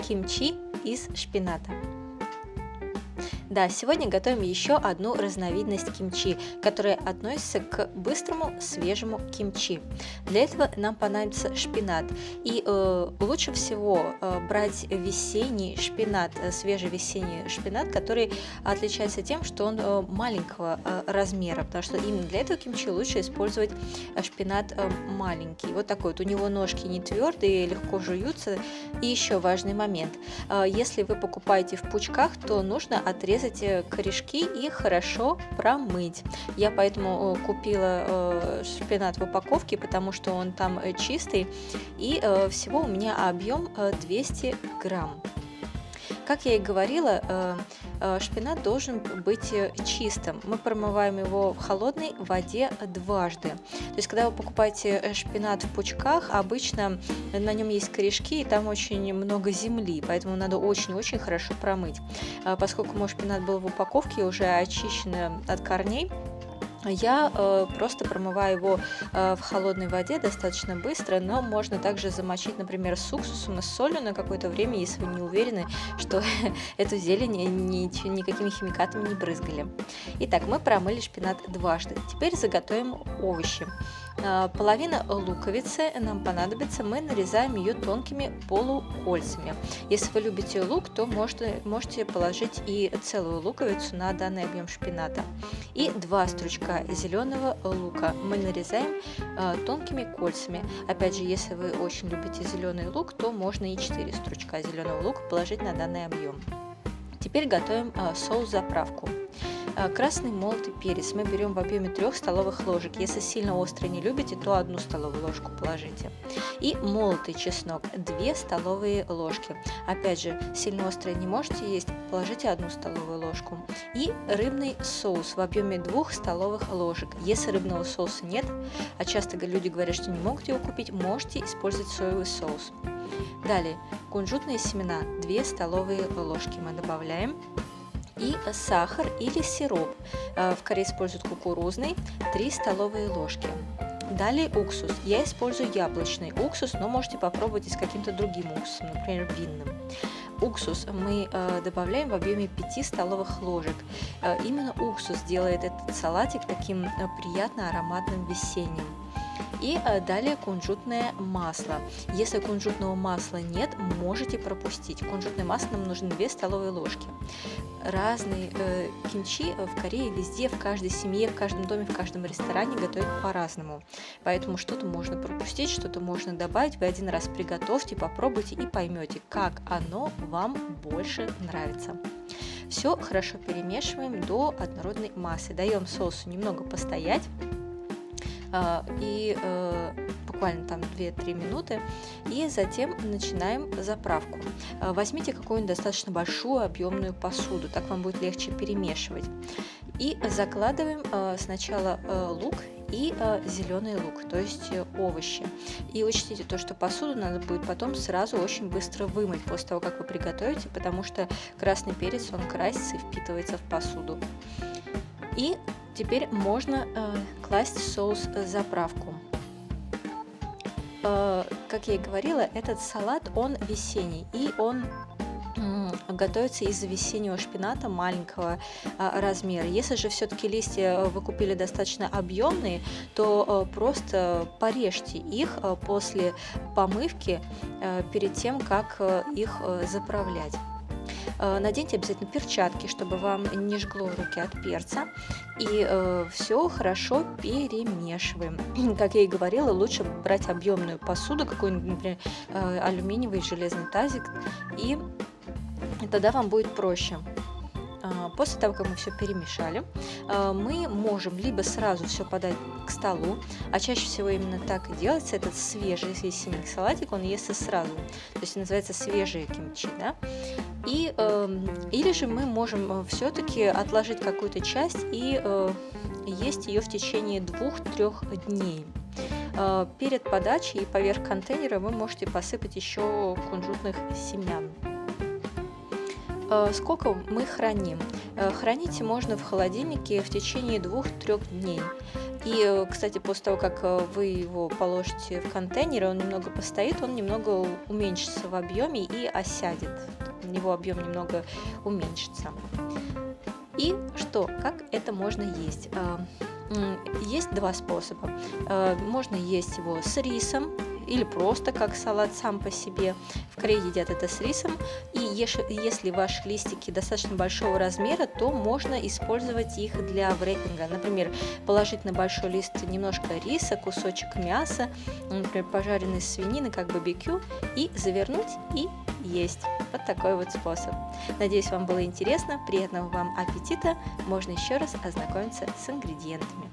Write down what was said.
кимчи из шпината. Да, сегодня готовим еще одну разновидность кимчи, которая относится к быстрому свежему кимчи. Для этого нам понадобится шпинат. И лучше всего брать весенний шпинат, свежий весенний шпинат, который отличается тем, что он маленького размера, потому что именно для этого кимчи лучше использовать шпинат маленький. Вот такой вот. У него ножки не твердые, легко жуются. И еще важный момент. Если вы покупаете в пучках, то нужно отрезать корешки и хорошо промыть. Я поэтому купила шпинат в упаковке, потому что он там чистый, и всего у меня объем 200 грамм. Как я и говорила, шпинат должен быть чистым. Мы промываем его в холодной воде дважды. То есть, когда вы покупаете шпинат в пучках, обычно на нем есть корешки, и там очень много земли, поэтому надо очень-очень хорошо промыть. Поскольку мой шпинат был в упаковке, уже очищен от корней, я просто промываю его в холодной воде достаточно быстро, но можно также замочить, например, с уксусом и с солью на какое-то время, если вы не уверены, что эту зелень никакими химикатами не брызгали. Итак, мы промыли шпинат дважды. Теперь заготовим овощи. Половина луковицы нам понадобится, мы нарезаем ее тонкими полукольцами. Если вы любите лук, то можете положить и целую луковицу на данный объем шпината. И 2 стручка зеленого лука мы нарезаем тонкими кольцами. Опять же, если вы очень любите зеленый лук, то можно и 4 стручка зеленого лука положить на данный объем. Теперь готовим соус-заправку. Красный молотый перец мы берем в объеме 3 столовых ложек. Если сильно острый не любите, то 1 столовую ложку положите. И молотый чеснок 2 столовые ложки. Опять же, сильно острый не можете есть, положите 1 столовую ложку. И рыбный соус в объеме 2 столовых ложек. Если рыбного соуса нет, а часто люди говорят, что не могут его купить, можете использовать соевый соус. Далее, кунжутные семена 2 столовые ложки мы добавляем. И сахар или сироп, в Корее используют кукурузный, 3 столовые ложки. Далее уксус. Я использую яблочный уксус, но можете попробовать и с каким-то другим уксусом, например, винным. Уксус мы добавляем в объеме 5 столовых ложек. Именно уксус делает этот салатик таким приятно ароматным весенним. И далее кунжутное масло. Если кунжутного масла нет, можете пропустить. Кунжутное масло нам нужно 2 столовые ложки. Разные кимчи в Корее везде, в каждой семье, в каждом доме, в каждом ресторане готовят по-разному. Поэтому что-то можно пропустить, что-то можно добавить. Вы один раз приготовьте, попробуйте и поймете, как оно вам больше нравится. Все хорошо перемешиваем до однородной массы. Даем соусу немного постоять. И буквально там 2-3 минуты, и затем начинаем заправку. Возьмите какую-нибудь достаточно большую объемную посуду, так вам будет легче перемешивать. И закладываем сначала лук и зеленый лук, то есть овощи. И учтите то, что посуду надо будет потом сразу очень быстро вымыть после того, как вы приготовите, потому что красный перец, он красится и впитывается в посуду. И теперь можно класть соус-заправку. Как я и говорила, этот салат, он весенний, и он готовится из весеннего шпината маленького размера. Если же все-таки листья вы купили достаточно объемные, то просто порежьте их после помывки перед тем, как их заправлять. Наденьте обязательно перчатки, чтобы вам не жгло руки от перца. И все хорошо перемешиваем. Как я и говорила, лучше брать объемную посуду, какой-нибудь, например, алюминиевый железный тазик, и тогда вам будет проще. После того, как мы все перемешали, мы можем либо сразу все подать к столу, а чаще всего именно так и делается. Этот свежий весенний салатик, он естся сразу, то есть называется свежие кимчи, да? Или же мы можем все-таки отложить какую-то часть и есть ее в течение 2-3 дней. Перед подачей и поверх контейнера вы можете посыпать еще кунжутных семян. Сколько мы храним? Хранить можно в холодильнике в течение 2-3 дней. И, кстати, после того, как вы его положите в контейнер, он немного постоит, он немного уменьшится в объеме и осядет. Его объем немного уменьшится. И что, как это можно есть? Есть два способа. Можно есть его с рисом или просто как салат сам по себе. В Корее едят это с рисом. И если ваши листики достаточно большого размера, то можно использовать их для вреппинга. Например, положить на большой лист немножко риса, кусочек мяса, например, пожаренной свинины, как барбекю, и завернуть и есть. Вот такой вот способ. Надеюсь, вам было интересно. Приятного вам аппетита. Можно еще раз ознакомиться с ингредиентами.